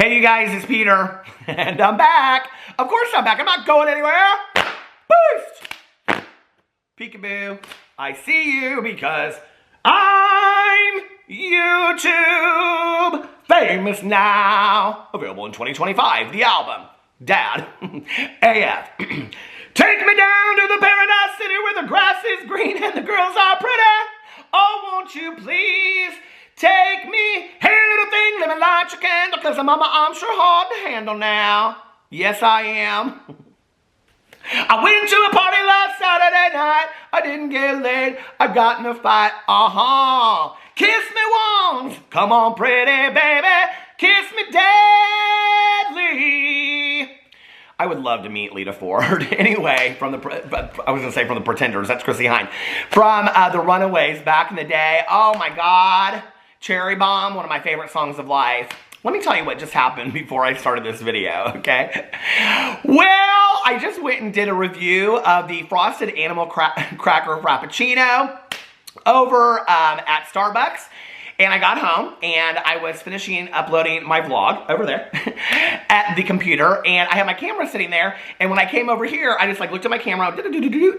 Hey you guys, it's Peter, and I'm back. Of course I'm back. I'm not going anywhere. Boost! Peekaboo. I see you because I'm YouTube famous now. Available in 2025. The album, Dad, AF. Take me down to the paradise city where the grass is green and the girls are pretty. Oh, won't you please take me? Hey, little thing, let me light your candle, cause mama, I'm sure hard to handle now. Yes, I am. I went to a party last Saturday night. I didn't get laid. I got in a fight. Kiss me once. Come on, pretty baby. Kiss me deadly. I would love to meet Lita Ford. Anyway, from the Pretenders. That's Chrissy Hine. From the Runaways back in the day. Oh my God. Cherry Bomb, one of my favorite songs of life. Let me tell you what just happened before I started this video, okay? Well, I just went and did a review of the Frosted Animal Cracker Frappuccino over at Starbucks. And I got home, and I was finishing uploading my vlog over there at the computer, and I had my camera sitting there, and when I came over here, I just like looked at my camera,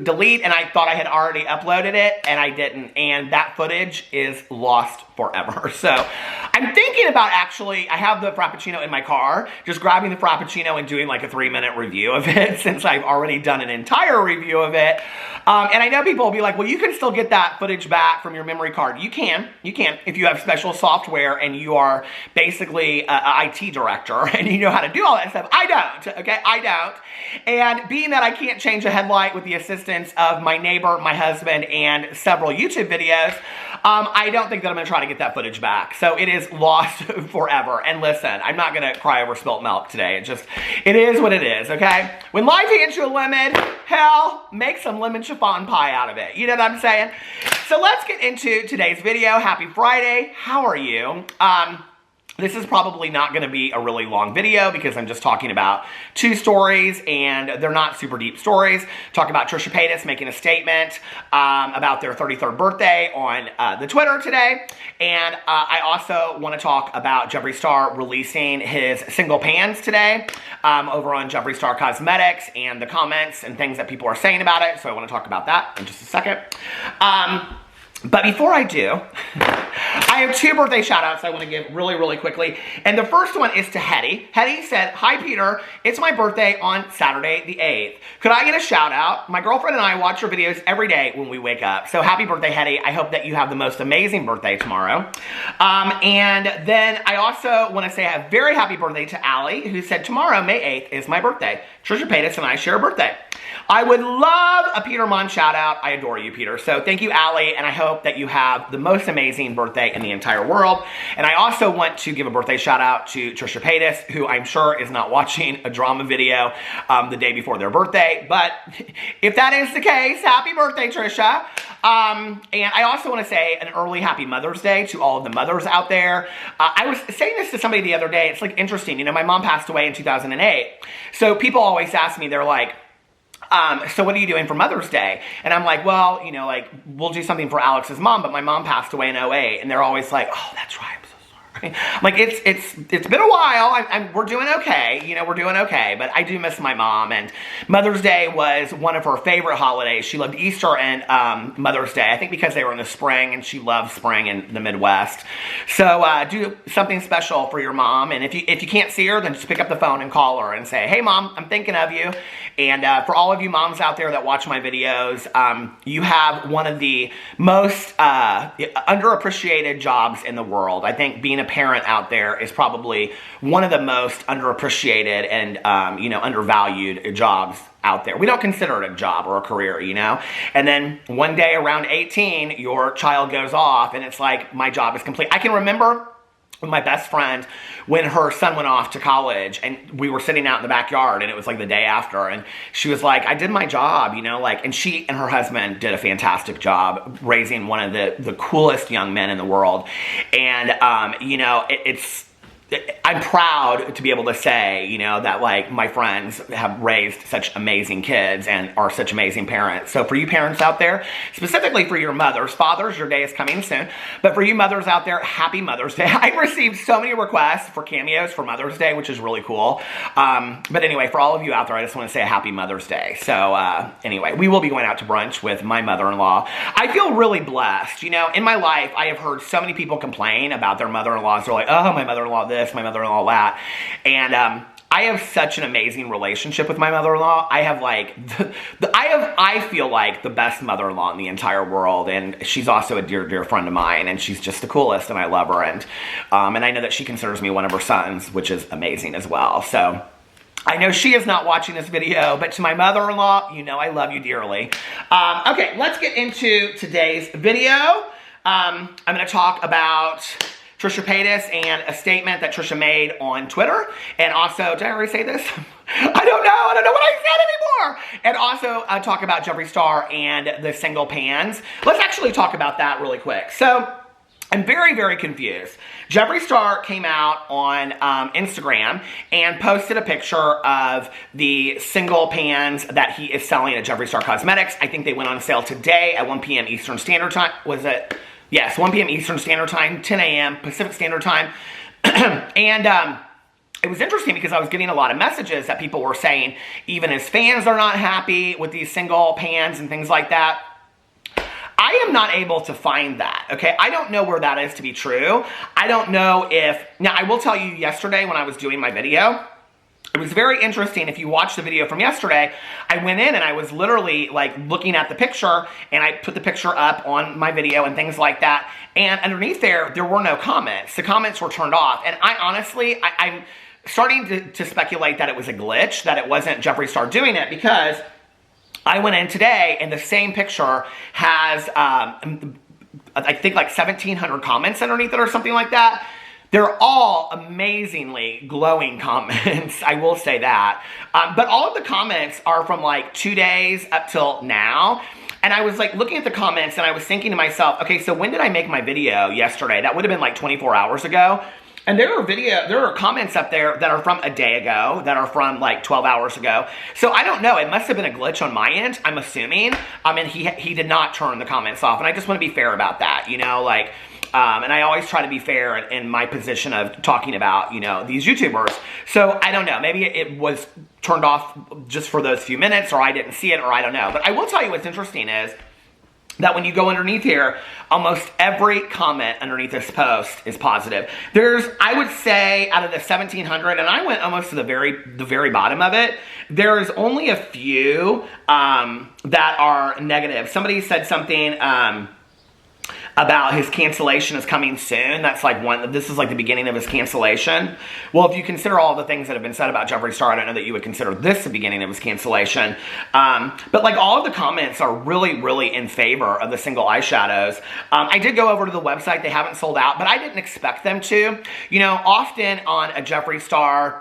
delete, and I thought I had already uploaded it, and I didn't, and that footage is lost forever. So I'm thinking about actually, I have the Frappuccino in my car, just grabbing the Frappuccino and doing like a 3-minute review of it, since I've already done an entire review of it. And I know people will be like, well, you can still get that footage back from your memory card. You can, if you have special software and you are basically an IT director and you know how to do all that stuff. I don't, okay? I don't. And being that I can't change a headlight with the assistance of my neighbor, my husband, and several YouTube videos, I don't think that I'm going to try to get that footage back. So it is lost forever. And listen, I'm not going to cry over spilt milk today. It is what it is, okay? When life hands you a lemon, hell, make some lemon chiffon pie out of it. You know what I'm saying? So let's get into today's video. Happy Friday. How are you? This is probably not going to be a really long video because I'm just talking about 2 stories and they're not super deep stories. Talk about Trisha'S making a statement about their 33rd birthday on the Twitter today. And I also want to talk about Jeffree Star releasing his single pans today over on Jeffree Star Cosmetics and the comments and things that people are saying about it. So I want to talk about that in just a second. But before I do, I have 2 birthday shout-outs I want to give really, really quickly. And the first one is to Hetty. Hetty said, "Hi, Peter. It's my birthday on Saturday the 8th. Could I get a shout-out? My girlfriend and I watch your videos every day when we wake up. So happy birthday, Hetty. I hope that you have the most amazing birthday tomorrow." And then I also want to say a very happy birthday to Allie, who said, "Tomorrow, May 8th, is my birthday. Trisha'S and I share a birthday. I would love a Peter Monn shout out. I adore you, Peter." So thank you, Allie, and I hope that you have the most amazing birthday in the entire world. And I also want to give a birthday shout out to Trisha'S, who I'm sure is not watching a drama video the day before their birthday. But if that is the case, happy birthday, Trisha. And I also want to say an early happy Mother's Day to all of the mothers out there. I was saying this to somebody the other day. It's like interesting. You know, my mom passed away in 2008. So people always ask me, they're like, so what are you doing for Mother's Day? And I'm like, well, you know, like, we'll do something for Alex's mom, but my mom passed away in 2008. And they're always like, oh, that's right. I'm so sorry. Like, it's been a while. We're doing okay. You know, we're doing okay. But I do miss my mom. And Mother's Day was one of her favorite holidays. She loved Easter and Mother's Day. I think because they were in the spring, and she loves spring in the Midwest. So do something special for your mom. And if you can't see her, then just pick up the phone and call her and say, "Hey, Mom, I'm thinking of you." And for all of you moms out there that watch my videos, you have one of the most underappreciated jobs in the world. I think being a parent out there is probably one of the most underappreciated and, you know, undervalued jobs out there. We don't consider it a job or a career, you know? And then one day around 18, your child goes off and it's like, my job is complete. I can remember with my best friend when her son went off to college and we were sitting out in the backyard and it was like the day after and she was like, I did my job, you know, like, and she and her husband did a fantastic job raising one of the coolest young men in the world. And, you know, it's I'm proud to be able to say, you know, that like my friends have raised such amazing kids and are such amazing parents. So for you parents out there, specifically for your mothers, fathers, your day is coming soon. But for you mothers out there, happy Mother's Day. I received so many requests for cameos for Mother's Day, which is really cool. But anyway, for all of you out there, I just want to say a happy Mother's Day. So anyway, we will be going out to brunch with my mother-in-law. I feel really blessed. You know, in my life, I have heard so many people complain about their mother-in-laws. They're like, oh, my mother-in-law this, my mother-in-law that. And I have such an amazing relationship with my mother-in-law. I have like, I feel like the best mother-in-law in the entire world. And she's also a dear, dear friend of mine. And she's just the coolest and I love her. And I know that she considers me one of her sons, which is amazing as well. So I know she is not watching this video, but to my mother-in-law, you know I love you dearly. Okay, let's get into today's video. I'm going to talk about Trisha'S and a statement that Trisha made on Twitter. And also, did I already say this? I don't know what I said anymore. And also talk about Jeffree Star and the single pans. Let's actually talk about that really quick. So I'm very, very confused. Jeffree Star came out on Instagram and posted a picture of the single pans that he is selling at Jeffree Star Cosmetics. I think they went on sale today at 1 p.m. Eastern Standard Time. Was it? Yes, 1 p.m. Eastern Standard Time, 10 a.m. Pacific Standard Time. And it was interesting because I was getting a lot of messages that people were saying even his fans are not happy with these single pans and things like that. I am not able to find that, okay? I don't know where that is to be true. I don't know if... Now, I will tell you yesterday when I was doing my video, it was very interesting. If you watch the video from yesterday, I went in and I was literally like looking at the picture and I put the picture up on my video and things like that. And underneath there were no comments. The comments were turned off. And I honestly, I'm starting to speculate that it was a glitch, that it wasn't Jeffree Star doing it, because I went in today and the same picture has, I think like 1,700 comments underneath it or something like that. They're all amazingly glowing comments, I will say that. But all of the comments are from like 2 days up till now. And I was like looking at the comments and I was thinking to myself, okay, so when did I make my video yesterday? That would have been like 24 hours ago. And there are comments up there that are from a day ago, that are from like 12 hours ago. So I don't know, it must have been a glitch on my end, I'm assuming. And he did not turn the comments off. And I just want to be fair about that, you know, like... and I always try to be fair in my position of talking about, you know, these YouTubers. So I don't know. Maybe it was turned off just for those few minutes, or I didn't see it, or I don't know. But I will tell you what's interesting is that when you go underneath here, almost every comment underneath this post is positive. There's, I would say, out of the 1,700, and I went almost to the very bottom of it, there's only a few that are negative. Somebody said something... about his cancellation is coming soon. That's like this is like the beginning of his cancellation. Well, if you consider all the things that have been said about Jeffree Star, I don't know that you would consider this the beginning of his cancellation. But like all of the comments are really, really in favor of the single eyeshadows. I did go over to the website. They haven't sold out, but I didn't expect them to. You know, often on a Jeffree Star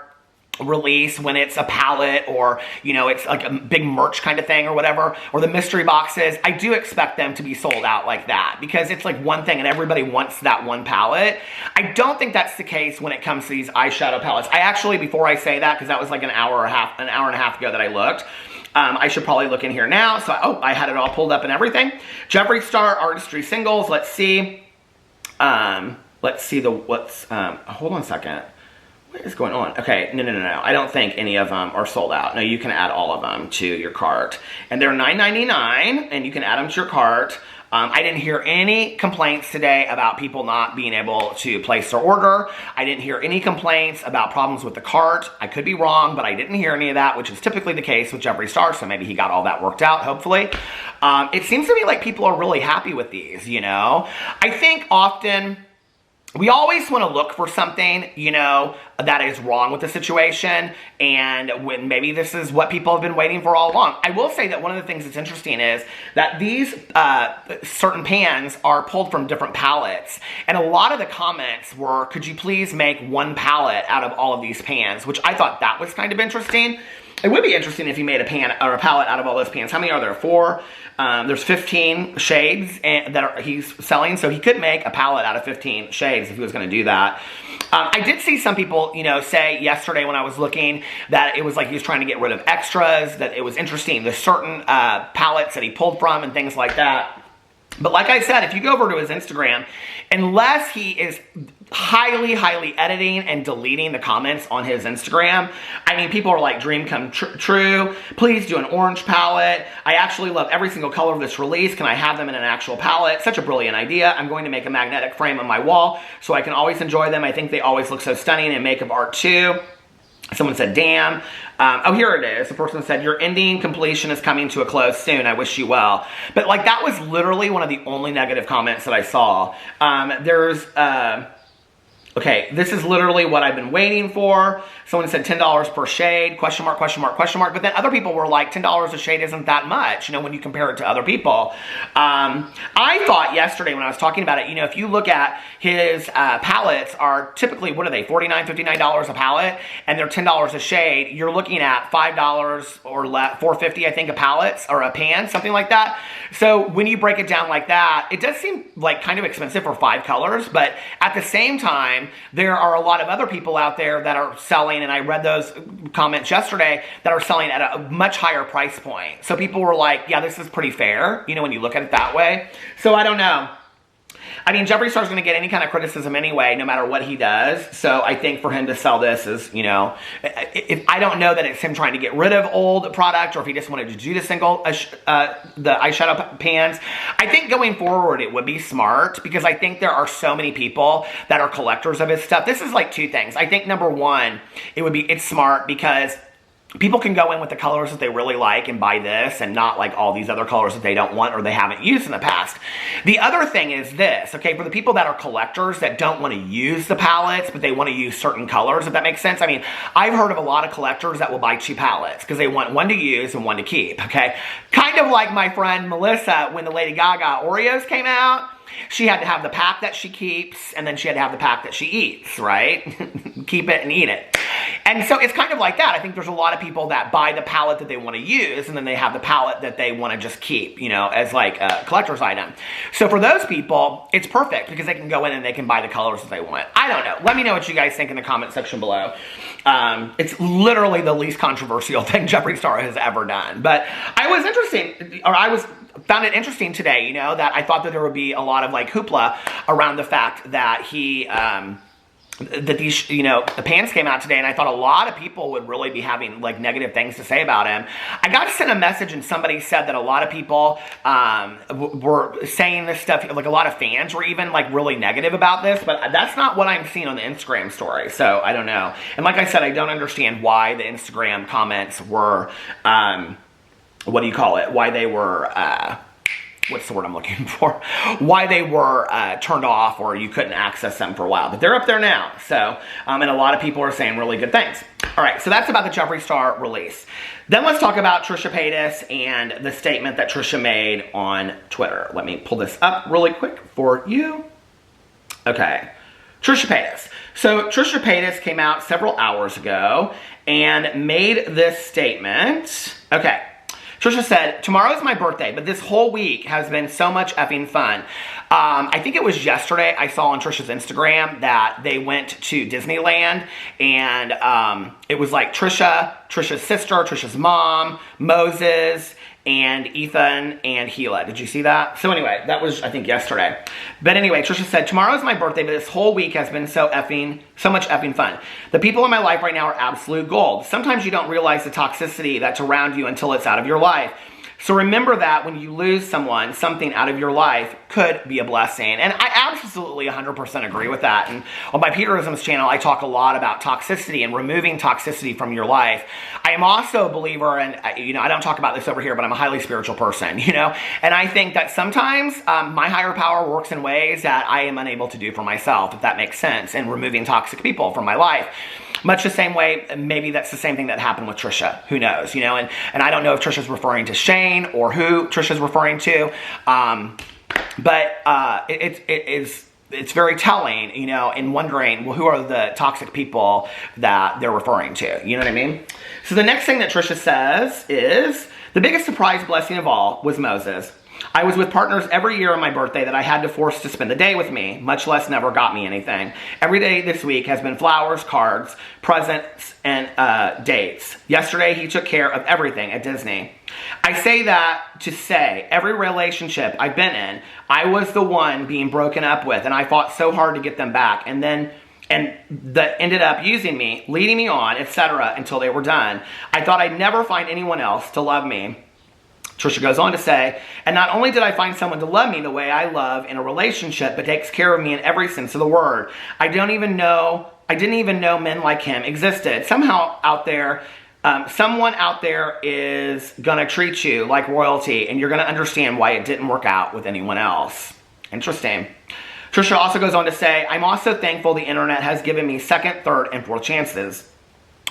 release, when it's a palette or, you know, it's like a big merch kind of thing or whatever, or the mystery boxes, I do expect them to be sold out like that because it's like one thing and everybody wants that one palette. I don't think that's the case when it comes to these eyeshadow palettes. I actually, before I say that, because that was like an hour and a half ago that I looked, I should probably look in here now. So, I had it all pulled up and everything. Jeffree Star Artistry Singles, let's see. Hold on a second. What is going on? Okay, no. I don't think any of them are sold out. No, you can add all of them to your cart. And they're $9.99, and you can add them to your cart. I didn't hear any complaints today about people not being able to place their order. I didn't hear any complaints about problems with the cart. I could be wrong, but I didn't hear any of that, which is typically the case with Jeffree Star, so maybe he got all that worked out, hopefully. It seems to me like people are really happy with these, you know? I think often... we always want to look for something, you know, that is wrong with the situation, and when maybe this is what people have been waiting for all along. I will say that one of the things that's interesting is that these certain pans are pulled from different palettes, and a lot of the comments were, could you please make one palette out of all of these pans, which I thought that was kind of interesting. It would be interesting if you made a pan or a palette out of all those pans. How many are there? 4? There's 15 shades that he's selling, so he could make a palette out of 15 shades. days if he was going to do that. I did see some people, say yesterday when I was looking that it was like he was trying to get rid of extras, that it was interesting, the certain palettes that he pulled from and things like that. But like I said, if you go over to his Instagram, unless he is highly, highly editing and deleting the comments on his Instagram, I mean, people are like, dream come true. Please do an orange palette. I actually love every single color of this release. Can I have them in an actual palette? Such a brilliant idea. I'm going to make a magnetic frame on my wall so I can always enjoy them. I think they always look so stunning in makeup art too. Someone said, damn. Oh, here it is. The person said, your ending completion is coming to a close soon. I wish you well. But like, that was literally one of the only negative comments that I saw. Okay, this is literally what I've been waiting for. Someone said $10 per shade, question mark, question mark, question mark. But then other people were like, $10 a shade isn't that much, when you compare it to other people. I thought yesterday when I was talking about it, if you look at his palettes are typically, what are they, $49, $59 a palette, and they're $10 a shade, you're looking at $5 or less, $4.50 I think a palette, or a pan, something like that. So when you break it down like that, it does seem like kind of expensive for 5 colors, but at the same time, there are a lot of other people out there that are selling, and I read those comments yesterday, that are selling at a much higher price point. So people were like, yeah, this is pretty fair, when you look at it that way. So I don't know. I mean, Jeffree Star's going to get any kind of criticism anyway, no matter what he does. So I think for him to sell this is, I don't know that it's him trying to get rid of old product, or if he just wanted to do the eyeshadow pans. I think going forward it would be smart, because I think there are so many people that are collectors of his stuff. This is like 2 things. I think number 1, it's smart because people can go in with the colors that they really like and buy this, and not like all these other colors that they don't want or they haven't used in the past. The other thing is this, okay, for the people that are collectors that don't want to use the palettes, but they want to use certain colors, if that makes sense. I mean, I've heard of a lot of collectors that will buy 2 palettes because they want one to use and one to keep, okay? Kind of like my friend Melissa when the Lady Gaga Oreos came out. She had to have the pack that she keeps, and then she had to have the pack that she eats, right? Keep it and eat it. And so it's kind of like that. I think there's a lot of people that buy the palette that they want to use, and then they have the palette that they want to just keep, as like a collector's item. So for those people, it's perfect because they can go in and they can buy the colors that they want. I don't know. Let me know what you guys think in the comment section below. It's literally the least controversial thing Jeffree Star has ever done. But found it interesting today, that I thought that there would be a lot of like hoopla around the fact that he, that these, the pans came out today, and I thought a lot of people would really be having like negative things to say about him. I got sent a message and somebody said that a lot of people were saying this stuff, like a lot of fans were even like really negative about this, but that's not what I'm seeing on the Instagram story, so I don't know. And like I said, I don't understand why the Instagram comments were, why they were, what's the word I'm looking for? Why they were turned off, or you couldn't access them for a while. But they're up there now. So, and a lot of people are saying really good things. All right, so that's about the Jeffree Star release. Then let's talk about Trisha'S and the statement that Trisha made on Twitter. Let me pull this up really quick for you. Okay, Trisha'S. So Trisha'S came out several hours ago and made this statement. Okay. Trisha said, tomorrow's my birthday, but this whole week has been so much effing fun. I think it was yesterday I saw on Trisha's Instagram that they went to Disneyland, and it was like Trisha's sister, Trisha's mom, Moses, and Ethan, and Gila. Did you see that? So anyway, that was, I think, yesterday. But anyway, Trisha said, tomorrow's my birthday, but this whole week has been so much effing fun. The people in my life right now are absolute gold. Sometimes you don't realize the toxicity that's around you until it's out of your life. So remember that when you lose something out of your life could be a blessing. And I absolutely 100% agree with that. And on my Peterisms channel, I talk a lot about toxicity and removing toxicity from your life. I am also a believer, and I don't talk about this over here, but I'm a highly spiritual person, and I think that sometimes my higher power works in ways that I am unable to do for myself, if that makes sense, and removing toxic people from my life. Much the same way, maybe that's the same thing that happened with Trisha. Who knows, and I don't know if Trisha's referring to Shane or who Trisha's referring to, but it's very telling, in wondering, well, who are the toxic people that they're referring to? You know what I mean? So the next thing that Trisha says is, the biggest surprise blessing of all was Moses. I was with partners every year on my birthday that I had to force to spend the day with me, much less never got me anything. Every day this week has been flowers, cards, presents, and dates. Yesterday, he took care of everything at Disney. I say that to say every relationship I've been in, I was the one being broken up with, and I fought so hard to get them back, and that ended up using me, leading me on, etc., until they were done. I thought I'd never find anyone else to love me. Trisha goes on to say, and not only did I find someone to love me the way I love in a relationship, but takes care of me in every sense of the word. I didn't even know men like him existed. Somehow out there, someone out there is gonna treat you like royalty, and you're gonna understand why it didn't work out with anyone else. Interesting. Trisha also goes on to say, I'm also thankful the internet has given me second, third, and fourth chances.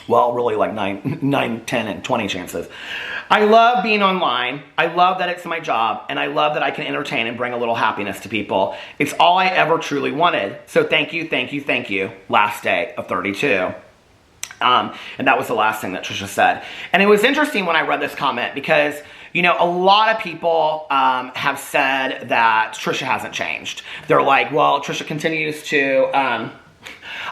Well, really like 9, 10, and 20 chances. I love being online. I love that it's my job, and I love that I can entertain and bring a little happiness to people. It's all I ever truly wanted. So thank you, thank you, thank you. Last day of 32. And that was the last thing that Trisha said. And it was interesting when I read this comment because, you know, a lot of people have said that Trisha hasn't changed. They're like, well, Trisha continues to...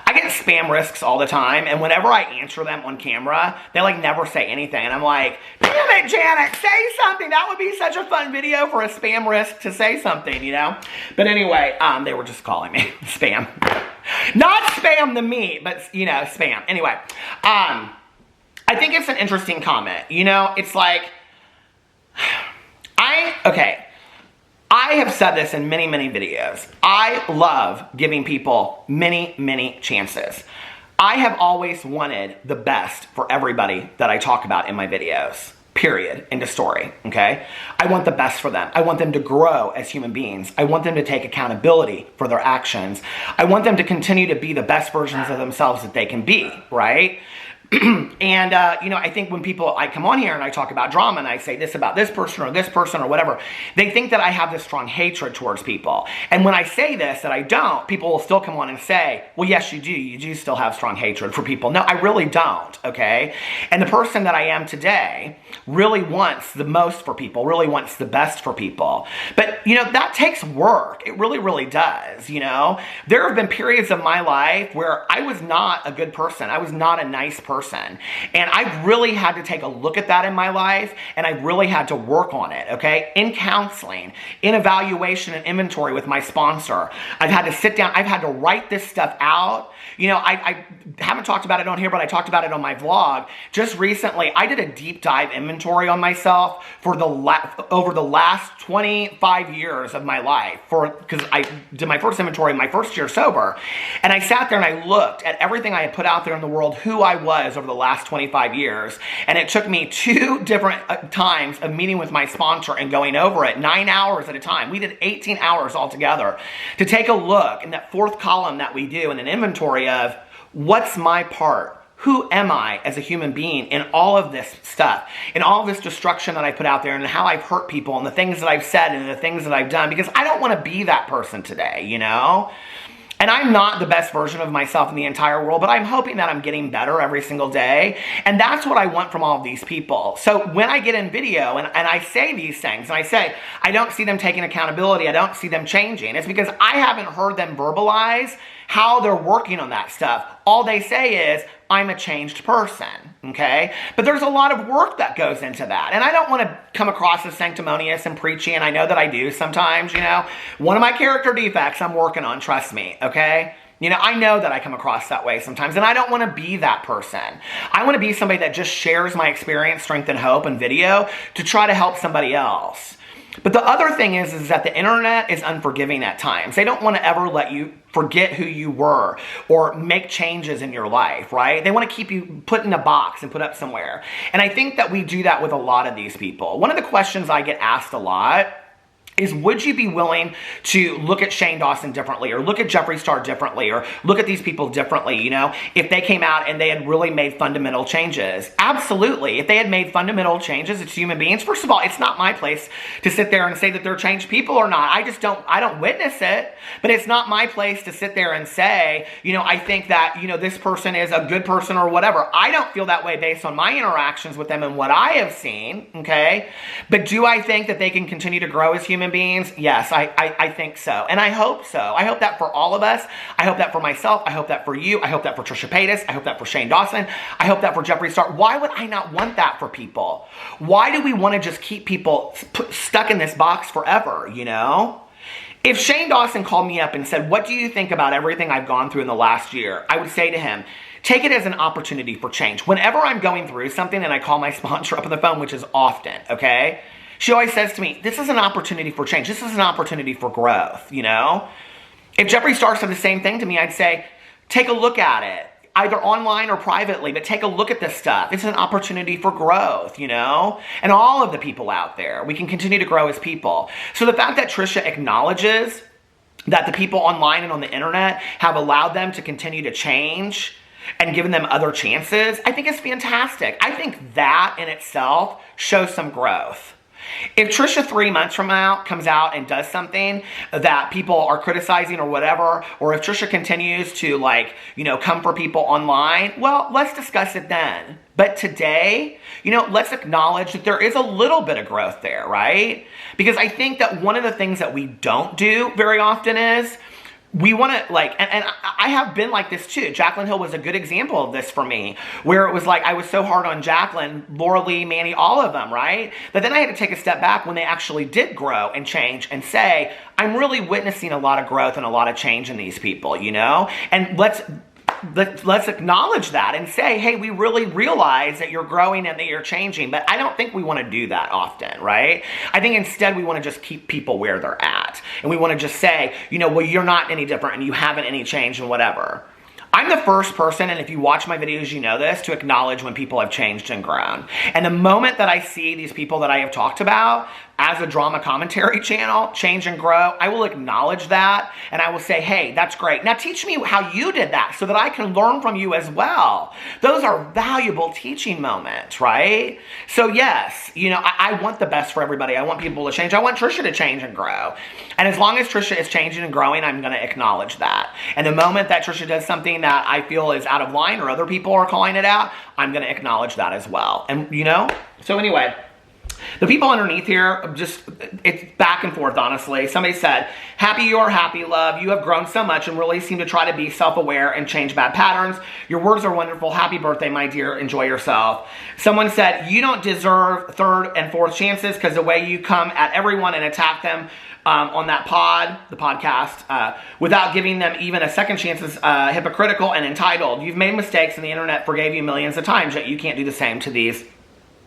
I get spam risks all the time, and whenever I answer them on camera, they like never say anything, and I'm like, damn it, Janet, say something. That would be such a fun video for a spam risk to say something, you know? But anyway, they were just calling me spam. Not spam the meat, but, you know, spam. Anyway, I think it's an interesting comment. You know, it's like, I have said this in many, many videos. I love giving people many, many chances. I have always wanted the best for everybody that I talk about in my videos. Period. End of story. Okay? I want the best for them. I want them to grow as human beings. I want them to take accountability for their actions. I want them to continue to be the best versions of themselves that they can be, right? And, you know, I think when I come on here and I talk about drama and I say this about this person or whatever, they think that I have this strong hatred towards people. And when I say this, that I don't, people will still come on and say, well, yes, you do. You do still have strong hatred for people. No, I really don't, okay? And the person that I am today really wants the most for people, really wants the best for people. But, you know, that takes work. It really, really does, you know? There have been periods of my life where I was not a good person. I was not a nice person. And I really had to take a look at that in my life, and I really had to work on it, okay? In counseling, in evaluation and inventory with my sponsor. I've had to sit down, I've had to write this stuff out. You know, I haven't talked about it on here, but I talked about it on my vlog. Just recently, I did a deep dive inventory on myself for over the last 25 years of my life, because I did my first inventory in my first year sober. And I sat there and I looked at everything I had put out there in the world, who I was over the last 25 years. And it took me 2 different times of meeting with my sponsor and going over it 9 hours at a time. We did 18 hours altogether to take a look in that 4th column that we do in an inventory of what's my part? Who am I as a human being in all of this stuff, in all of this destruction that I put out there, and how I've hurt people, and the things that I've said, and the things that I've done, because I don't want to be that person today, you know? And I'm not the best version of myself in the entire world, but I'm hoping that I'm getting better every single day. And that's what I want from all of these people. So when I get in video and I say these things, and I say, I don't see them taking accountability, I don't see them changing, it's because I haven't heard them verbalize how they're working on that stuff. All they say is, I'm a changed person, okay? But there's a lot of work that goes into that. And I don't want to come across as sanctimonious and preachy, and I know that I do sometimes, you know. One of my character defects I'm working on, trust me, okay? You know, I know that I come across that way sometimes, and I don't want to be that person. I want to be somebody that just shares my experience, strength, and hope in video to try to help somebody else. But the other thing is that the internet is unforgiving at times. They don't want to ever let you forget who you were or make changes in your life, right? They want to keep you put in a box and put up somewhere. And I think that we do that with a lot of these people. One of the questions I get asked a lot is would you be willing to look at Shane Dawson differently, or look at Jeffree Star differently, or look at these people differently, you know, if they came out and they had really made fundamental changes? Absolutely. If they had made fundamental changes as human beings, first of all, it's not my place to sit there and say that they're changed people or not. I don't witness it, but it's not my place to sit there and say, you know, I think that, you know, this person is a good person or whatever. I don't feel that way based on my interactions with them and what I have seen, okay? But do I think that they can continue to grow as human beings? Yes, I think so. And I hope so. I hope that for all of us. I hope that for myself. I hope that for you. I hope that for Trisha'S. I hope that for Shane Dawson. I hope that for Jeffree Star. Why would I not want that for people? Why do we want to just keep people stuck in this box forever, you know? If Shane Dawson called me up and said, what do you think about everything I've gone through in the last year? I would say to him, take it as an opportunity for change. Whenever I'm going through something and I call my sponsor up on the phone, which is often, okay? She always says to me, this is an opportunity for change. This is an opportunity for growth, you know? If Jeffree Star said the same thing to me, I'd say, take a look at it, either online or privately, but take a look at this stuff. It's an opportunity for growth, you know? And all of the people out there, we can continue to grow as people. So the fact that Trisha acknowledges that the people online and on the internet have allowed them to continue to change and given them other chances, I think is fantastic. I think that in itself shows some growth. If Trisha 3 months from now comes out and does something that people are criticizing or whatever, or if Trisha continues to, like, you know, come for people online, well, let's discuss it then. But today, you know, let's acknowledge that there is a little bit of growth there, right? Because I think that one of the things that we don't do very often is we want to, like, and I have been like this too. Jaclyn Hill was a good example of this for me, where it was like I was so hard on Jaclyn, Laura Lee, Manny, all of them, right? But then I had to take a step back when they actually did grow and change and say, I'm really witnessing a lot of growth and a lot of change in these people, you know? And let's acknowledge that and say, hey, we really realize that you're growing and that you're changing. But I don't think we want to do that often, right? I think instead we want to just keep people where they're at. And we want to just say, you know, well, you're not any different and you haven't any change and whatever. I'm the first person, and if you watch my videos, you know this, to acknowledge when people have changed and grown. And the moment that I see these people that I have talked about as a drama commentary channel change and grow, I will acknowledge that, and I will say, hey, that's great. Now teach me how you did that so that I can learn from you as well. Those are valuable teaching moments, right? So yes, you know, I want the best for everybody. I want people to change. I want Trisha to change and grow. And as long as Trisha is changing and growing, I'm going to acknowledge that. And the moment that Trisha does something that I feel is out of line or other people are calling it out, I'm going to acknowledge that as well. And, you know, so anyway, the people underneath here, just, it's back and forth, honestly. Somebody said, happy you are happy, love. You have grown so much and really seem to try to be self-aware and change bad patterns. Your words are wonderful. Happy birthday, my dear. Enjoy yourself. Someone said, you don't deserve third and fourth chances because the way you come at everyone and attack them on that the podcast, without giving them even a second chance is hypocritical and entitled. You've made mistakes and the internet forgave you millions of times, yet you can't do the same to these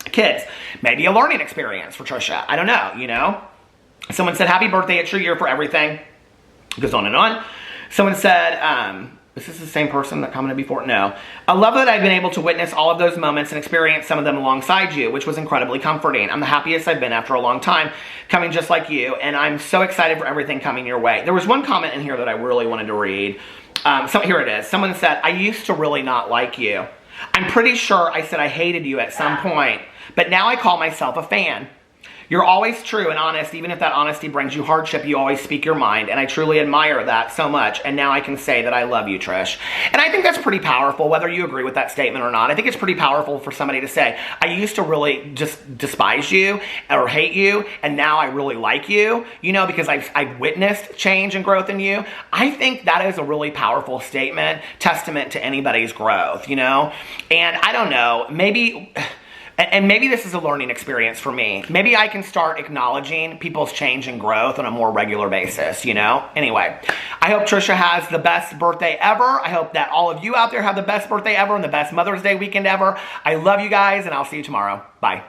kids. Maybe a learning experience for Trisha. I don't know, you know? Someone said, happy birthday, it's your year for everything. It goes on and on. Someone said, is this the same person that commented before? No. I love that I've been able to witness all of those moments and experience some of them alongside you, which was incredibly comforting. I'm the happiest I've been after a long time, coming just like you, and I'm so excited for everything coming your way. There was one comment in here that I really wanted to read. Here it is. Someone said, I used to really not like you. I'm pretty sure I said I hated you at some point, but now I call myself a fan. You're always true and honest, even if that honesty brings you hardship, you always speak your mind, and I truly admire that so much, and now I can say that I love you, Trish. And I think that's pretty powerful, whether you agree with that statement or not. I think it's pretty powerful for somebody to say, I used to really just despise you or hate you, and now I really like you, you know, because I've witnessed change and growth in you. I think that is a really powerful statement, testament to anybody's growth, you know? And I don't know, maybe... And maybe this is a learning experience for me. Maybe I can start acknowledging people's change and growth on a more regular basis, you know? Anyway, I hope Trisha has the best birthday ever. I hope that all of you out there have the best birthday ever and the best Mother's Day weekend ever. I love you guys, and I'll see you tomorrow. Bye.